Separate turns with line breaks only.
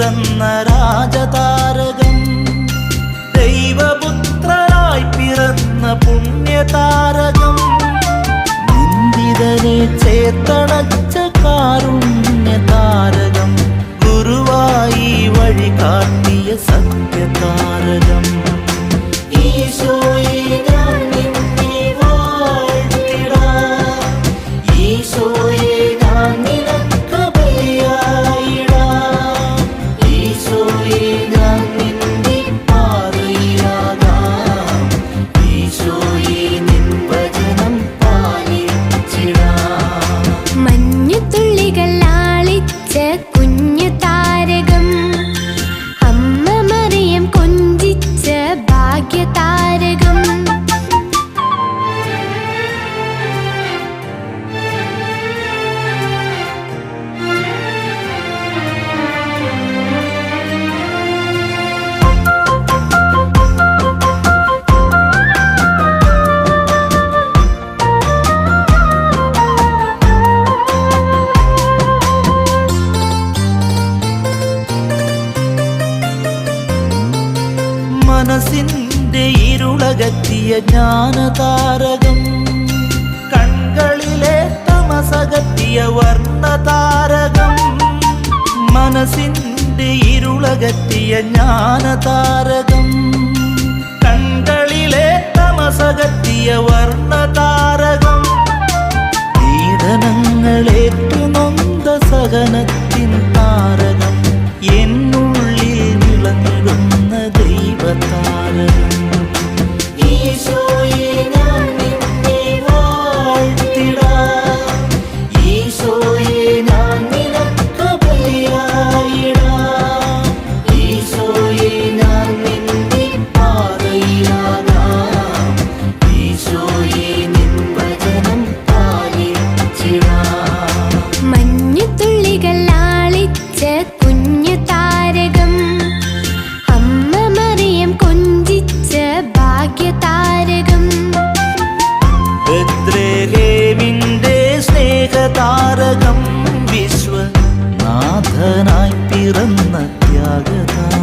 പിറന്ന രാജതാരകം, ദൈവപുത്രനായി പിറന്ന പുണ്യതാരകം, നിന്ദിതനെ ചേർത്തണച്ച കാരുണ്യതാരകം, ഗുരുവായി വഴി കാട്ടിയ സത്യതാരകം. ഈശോയെ ഞാൻ നിന്നെ വാഴ്ത്തിടാം, ഈശോയെ ഞാൻ നിനക്ക് ബലിയായിടാം, ഈശോയെ ഞാൻ നിന്റെ പാതയിലാകാം, ഈശോയെ നിൻ വചനം പാലിച്ചിടാം.
മഞ്ഞുതുള്ളികൾ ആളിച്ച കുഞ്ഞു താരകം, അമ്മ മറിയം കൊഞ്ചിച്ച ഭാഗ്യതാരകം,
മനസ്സിന്റെ ഇരുളകറ്റിയ ജ്ഞാനതാരകം, കൺകളിലെ തമസകറ്റിയ വർണ്ണതാരകം, മനസ്സിന്റെ ഇരുളകറ്റിയ ജ്ഞാനതാരകം, കൺകളിലെ തമസകറ്റിയ വർണ്ണതാരകം, പീഡനങ്ങളേറ്റു നൊന്ത സഹനത്തിൻ താരകം, എന്നുള്ളിൽ വിളങ്ങിടുന്ന ദൈവതാരകം. ഈശോയെ ഞാൻ നിന്നെ വാഴ്ത്തിടാം, ഈശോയെ ഞാൻ നിനക്ക് ബലിയായിടാം, ഈശോയെ ഞാൻ നിന്റെ പാതയിലാകാം, ഈശോയെ നിൻ വചനം പാലിച്ചിടാം.
മഞ്ഞുതുള്ളികൾ ആളിച്ച കുഞ്ഞു താരകം, അമ്മ മറിയം കൊഞ്ചിച്ച ഭാഗ്യതാരകം,
ബെത്ലഹേമിന്റെ സ്നേഹതാരകം, വിശ്വനാഥനായി പിറന്ന ത്യാഗതാരകം.